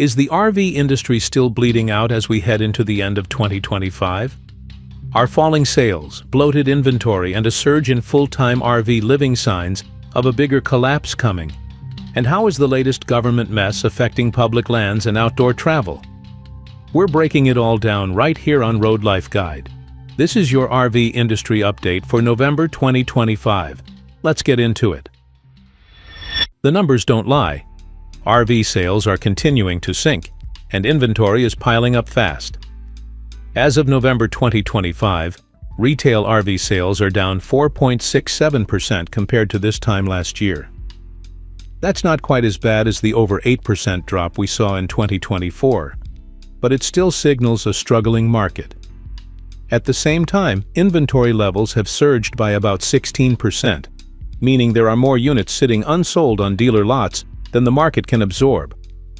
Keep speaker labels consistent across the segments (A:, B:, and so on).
A: Is the RV industry still bleeding out as we head into the end of 2025? Are falling sales, bloated inventory, and a surge in full-time RV living signs of a bigger collapse coming? And how is the latest government mess affecting public lands and outdoor travel? We're breaking it all down right here on Road Life Guide. This is your RV industry update for November 2025. Let's get into it. The numbers don't lie. RV sales are continuing to sink, and inventory is piling up fast. As of November 2025, retail RV sales are down 4.67% compared to this time last year. That's not quite as bad as the over 8% drop we saw in 2024, but it still signals a struggling market. At the same time, inventory levels have surged by about 16%, meaning there are more units sitting unsold on dealer lots than the market can absorb.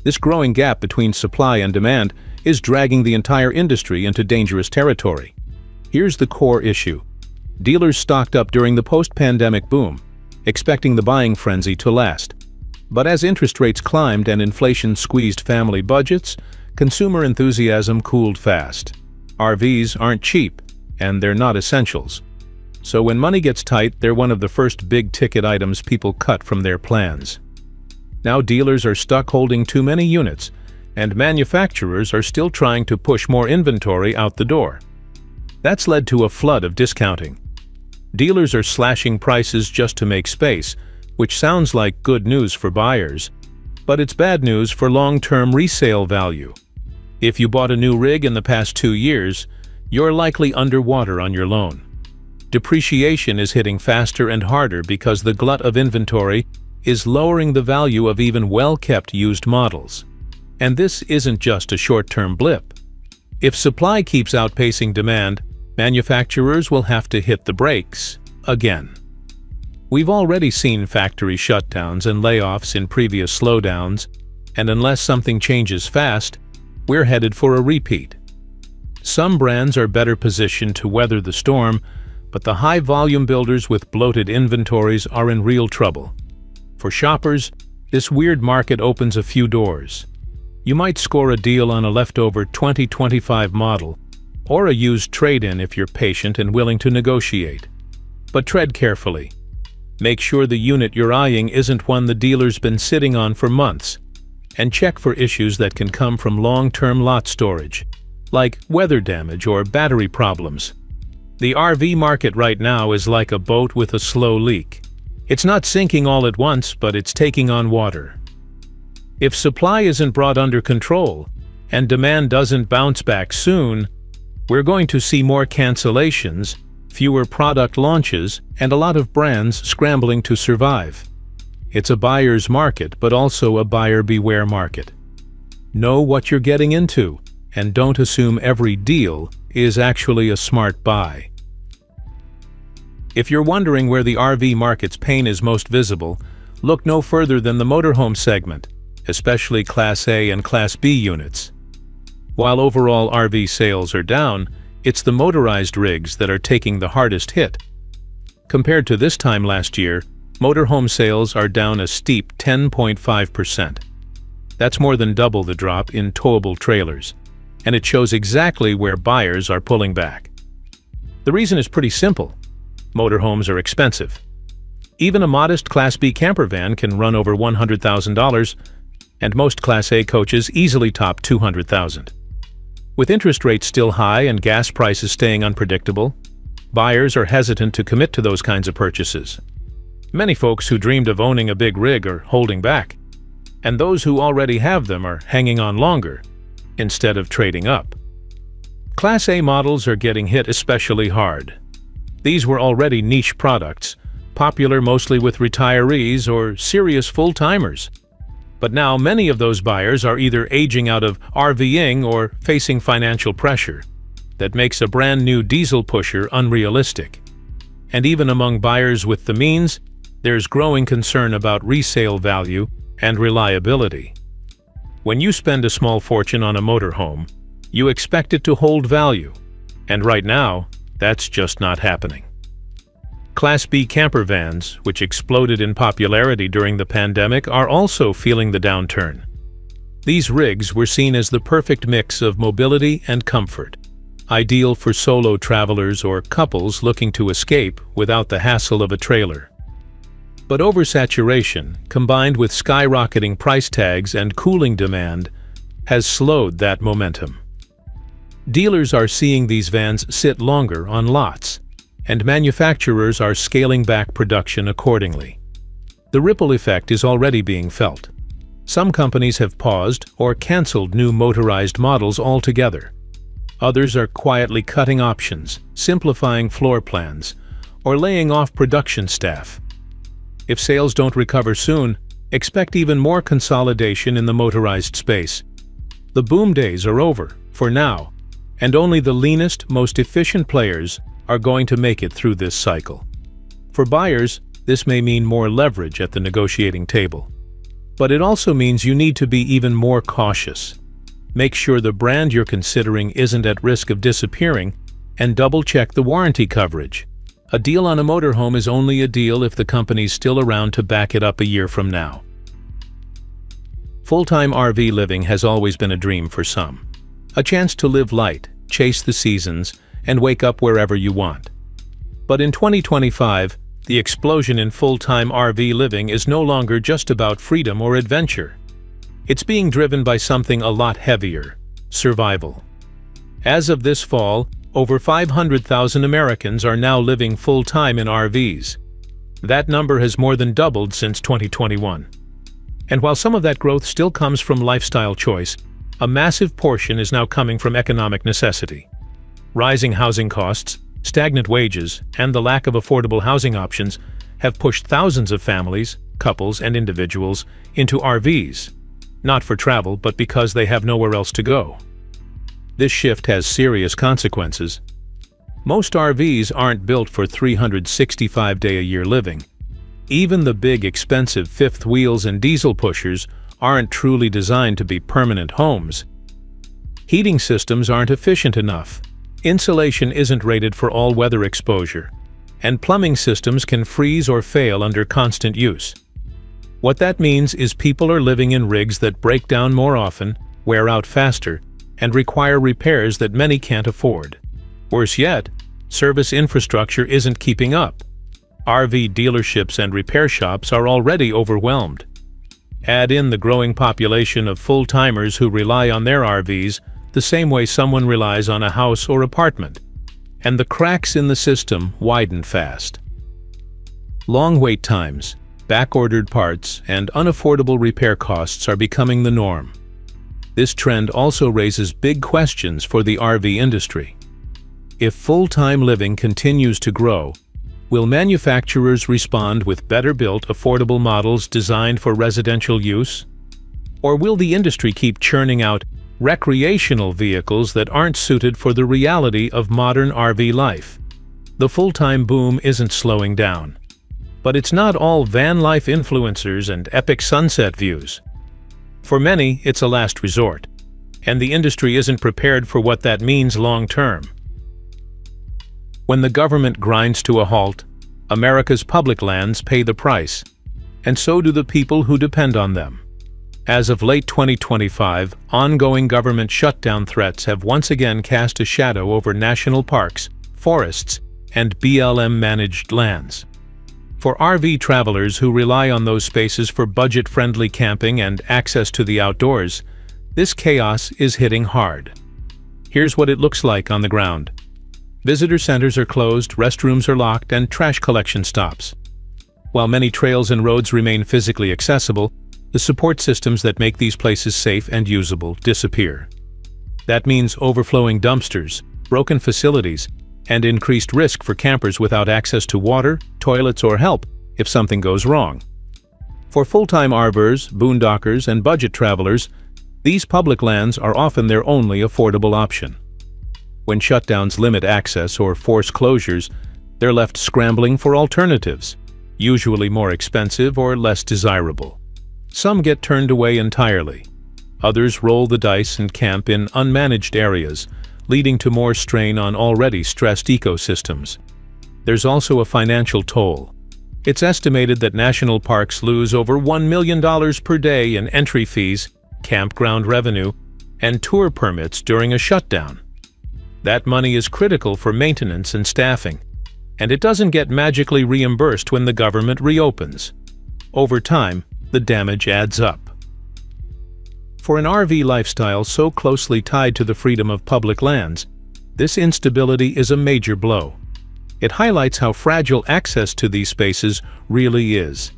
A: This growing gap between supply and demand is dragging the entire industry into dangerous territory. Here's the core issue. Dealers stocked up during the post-pandemic boom, expecting the buying frenzy to last. But as interest rates climbed and inflation squeezed family budgets, consumer enthusiasm cooled fast. RVs aren't cheap, and they're not essentials. So when money gets tight, they're one of the first big-ticket items people cut from their plans. Now dealers are stuck holding too many units, and manufacturers are still trying to push more inventory out the door. That's led to a flood of discounting. Dealers are slashing prices just to make space, which sounds like good news for buyers, but it's bad news for long-term resale value. If you bought a new rig in the past 2 years, you're likely underwater on your loan. Depreciation is hitting faster and harder because the glut of inventory is lowering the value of even well-kept used models. And this isn't just a short-term blip. If supply keeps outpacing demand, manufacturers will have to hit the brakes again. We've already seen factory shutdowns and layoffs in previous slowdowns, and unless something changes fast, we're headed for a repeat. Some brands are better positioned to weather the storm, but the high-volume builders with bloated inventories are in real trouble. For shoppers, this weird market opens a few doors. You might score a deal on a leftover 2025 model, or a used trade-in if you're patient and willing to negotiate. But tread carefully. Make sure the unit you're eyeing isn't one the dealer's been sitting on for months, and check for issues that can come from long-term lot storage, like weather damage or battery problems. The RV market right now is like a boat with a slow leak. It's not sinking all at once, but it's taking on water. If supply isn't brought under control, and demand doesn't bounce back soon, we're going to see more cancellations, fewer product launches, and a lot of brands scrambling to survive. It's a buyer's market, but also a buyer beware market. Know what you're getting into, and don't assume every deal is actually a smart buy. If you're wondering where the RV market's pain is most visible, look no further than the motorhome segment, especially Class A and Class B units. While overall RV sales are down, it's the motorized rigs that are taking the hardest hit. Compared to this time last year, motorhome sales are down a steep 10.5%. That's more than double the drop in towable trailers, and it shows exactly where buyers are pulling back. The reason is pretty simple. Motorhomes are expensive. Even a modest Class B camper van can run over $100,000, and most Class A coaches easily top $200,000. With interest rates still high and gas prices staying unpredictable, buyers are hesitant to commit to those kinds of purchases. Many folks who dreamed of owning a big rig are holding back, and those who already have them are hanging on longer, instead of trading up. Class A models are getting hit especially hard. These were already niche products, popular mostly with retirees or serious full-timers. But now many of those buyers are either aging out of RVing or facing financial pressure that makes a brand new diesel pusher unrealistic. And even among buyers with the means, there's growing concern about resale value and reliability. When you spend a small fortune on a motorhome, you expect it to hold value, and right now, that's just not happening. Class B camper vans, which exploded in popularity during the pandemic, are also feeling the downturn. These rigs were seen as the perfect mix of mobility and comfort, ideal for solo travelers or couples looking to escape without the hassle of a trailer. But oversaturation, combined with skyrocketing price tags and cooling demand, has slowed that momentum. Dealers are seeing these vans sit longer on lots, and manufacturers are scaling back production accordingly. The ripple effect is already being felt. Some companies have paused or canceled new motorized models altogether. Others are quietly cutting options, simplifying floor plans, or laying off production staff. If sales don't recover soon, expect even more consolidation in the motorized space. The boom days are over, for now, and only the leanest, most efficient players are going to make it through this cycle. For buyers, this may mean more leverage at the negotiating table. But it also means you need to be even more cautious. Make sure the brand you're considering isn't at risk of disappearing, and double-check the warranty coverage. A deal on a motorhome is only a deal if the company's still around to back it up a year from now. Full-time RV living has always been a dream for some. A chance to live light, chase the seasons, and wake up wherever you want. But in 2025, the explosion in full-time RV living is no longer just about freedom or adventure. It's being driven by something a lot heavier: survival. As of this fall, over 500,000 Americans are now living full-time in RVs. That number has more than doubled since 2021. And while some of that growth still comes from lifestyle choice, a massive portion is now coming from economic necessity. Rising housing costs, stagnant wages, and the lack of affordable housing options have pushed thousands of families, couples, and individuals into RVs, not for travel, but because they have nowhere else to go. This shift has serious consequences. Most RVs aren't built for 365-day-a-year living. Even the big, expensive fifth wheels and diesel pushers aren't truly designed to be permanent homes. Heating systems aren't efficient enough. Insulation isn't rated for all-weather exposure, and plumbing systems can freeze or fail under constant use. What that means is people are living in rigs that break down more often, wear out faster, and require repairs that many can't afford. Worse yet, service infrastructure isn't keeping up. RV dealerships and repair shops are already overwhelmed. Add in the growing population of full-timers who rely on their RVs the same way someone relies on a house or apartment, and the cracks in the system widen fast. Long wait times, back-ordered parts, and unaffordable repair costs are becoming the norm. This trend also raises big questions for the RV industry. If full-time living continues to grow, will manufacturers respond with better-built, affordable models designed for residential use? Or will the industry keep churning out recreational vehicles that aren't suited for the reality of modern RV life? The full-time boom isn't slowing down. But it's not all van life influencers and epic sunset views. For many, it's a last resort, and the industry isn't prepared for what that means long-term. When the government grinds to a halt, America's public lands pay the price, and so do the people who depend on them. As of late 2025, ongoing government shutdown threats have once again cast a shadow over national parks, forests, and BLM-managed lands. For RV travelers who rely on those spaces for budget-friendly camping and access to the outdoors, this chaos is hitting hard. Here's what it looks like on the ground. Visitor centers are closed, restrooms are locked, and trash collection stops. While many trails and roads remain physically accessible, the support systems that make these places safe and usable disappear. That means overflowing dumpsters, broken facilities, and increased risk for campers without access to water, toilets, or help if something goes wrong. For full-time RVers, boondockers, and budget travelers, these public lands are often their only affordable option. When shutdowns limit access or force closures, they're left scrambling for alternatives, usually more expensive or less desirable. Some get turned away entirely. Others roll the dice and camp in unmanaged areas, leading to more strain on already stressed ecosystems. There's also a financial toll. It's estimated that national parks lose over $1 million per day in entry fees campground revenue, and tour permits during a shutdown. That money is critical for maintenance and staffing, and it doesn't get magically reimbursed when the government reopens. Over time, the damage adds up. For an RV lifestyle so closely tied to the freedom of public lands, this instability is a major blow. It highlights how fragile access to these spaces really is,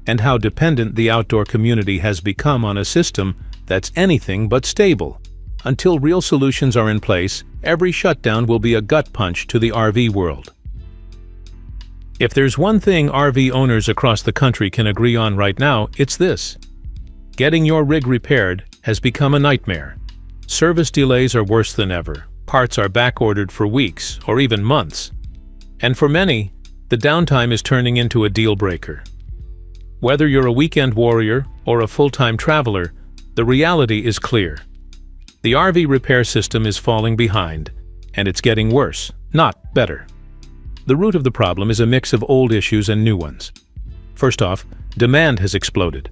A: and how dependent the outdoor community has become on a system that's anything but stable. Until real solutions are in place, every shutdown will be a gut punch to the RV world. If there's one thing RV owners across the country can agree on right now, it's this. Getting your rig repaired has become a nightmare. Service delays are worse than ever. Parts are backordered for weeks or even months. And for many, the downtime is turning into a deal breaker. Whether you're a weekend warrior or a full-time traveler, the reality is clear. The RV repair system is falling behind, and it's getting worse, not better. The root of the problem is a mix of old issues and new ones. First off, demand has exploded.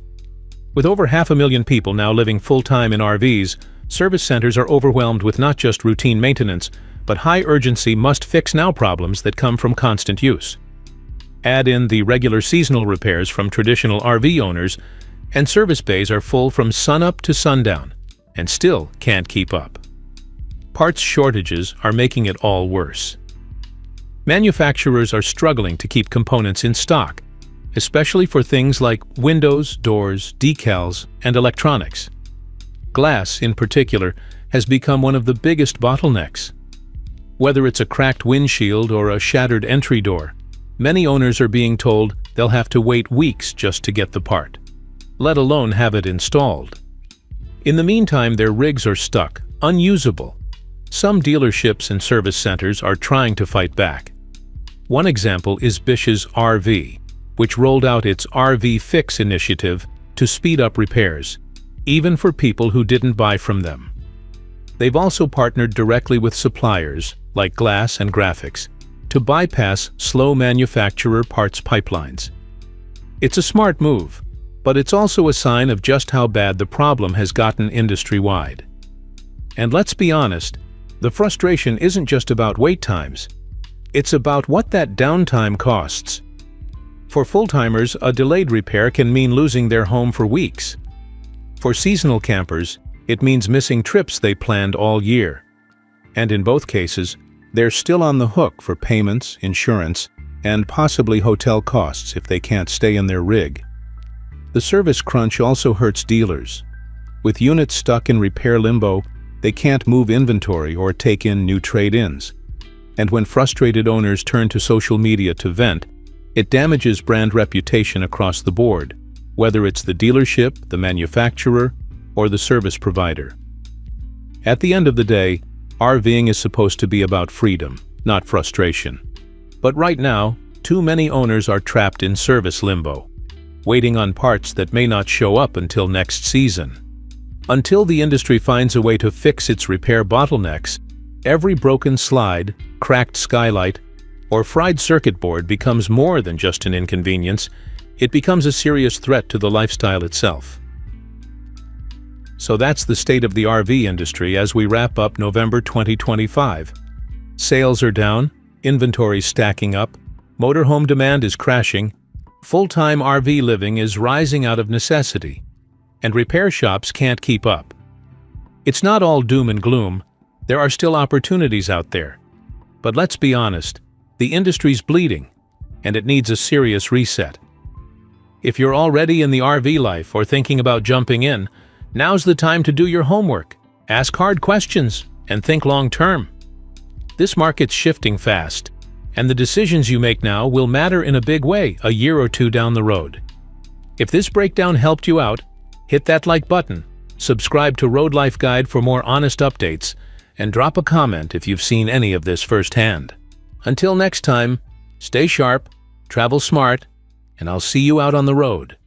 A: With over 500,000 people now living full-time in RVs, service centers are overwhelmed with not just routine maintenance, but high-urgency must-fix-now problems that come from constant use. Add in the regular seasonal repairs from traditional RV owners, and service bays are full from sunup to sundown, and still can't keep up. Parts shortages are making it all worse. Manufacturers are struggling to keep components in stock, especially for things like windows, doors, decals, and electronics. Glass, in particular, has become one of the biggest bottlenecks. Whether it's a cracked windshield or a shattered entry door, many owners are being told they'll have to wait weeks just to get the part, let alone have it installed. In the meantime, their rigs are stuck, unusable. Some dealerships and service centers are trying to fight back. One example is Bish's RV, which rolled out its RV Fix initiative to speed up repairs, even for people who didn't buy from them. They've also partnered directly with suppliers, like glass and graphics, to bypass slow manufacturer parts pipelines. It's a smart move, but it's also a sign of just how bad the problem has gotten industry-wide. And let's be honest, the frustration isn't just about wait times. It's about what that downtime costs. For full-timers, a delayed repair can mean losing their home for weeks. For seasonal campers, it means missing trips they planned all year. And in both cases, they're still on the hook for payments, insurance, and possibly hotel costs if they can't stay in their rig. The service crunch also hurts dealers. With units stuck in repair limbo, they can't move inventory or take in new trade-ins. And when frustrated owners turn to social media to vent, it damages brand reputation across the board, whether it's the dealership, the manufacturer, or the service provider. At the end of the day, RVing is supposed to be about freedom, not frustration. But right now, too many owners are trapped in service limbo, waiting on parts that may not show up until next season. Until the industry finds a way to fix its repair bottlenecks, every broken slide, cracked skylight, or fried circuit board becomes more than just an inconvenience. It becomes a serious threat to the lifestyle itself. So that's the state of the RV industry as we wrap up November 2025. Sales are down, inventories stacking up, motorhome demand is crashing, full-time RV living is rising out of necessity, and repair shops can't keep up. It's not all doom and gloom. There are still opportunities out there. But let's be honest, the industry's bleeding, and it needs a serious reset. If you're already in the RV life or thinking about jumping in, now's the time to do your homework, ask hard questions, and think long-term. This market's shifting fast, and the decisions you make now will matter in a big way a year or two down the road. If this breakdown helped you out, hit that like button, subscribe to Road Life Guide for more honest updates, and drop a comment if you've seen any of this firsthand. Until next time, stay sharp, travel smart, and I'll see you out on the road.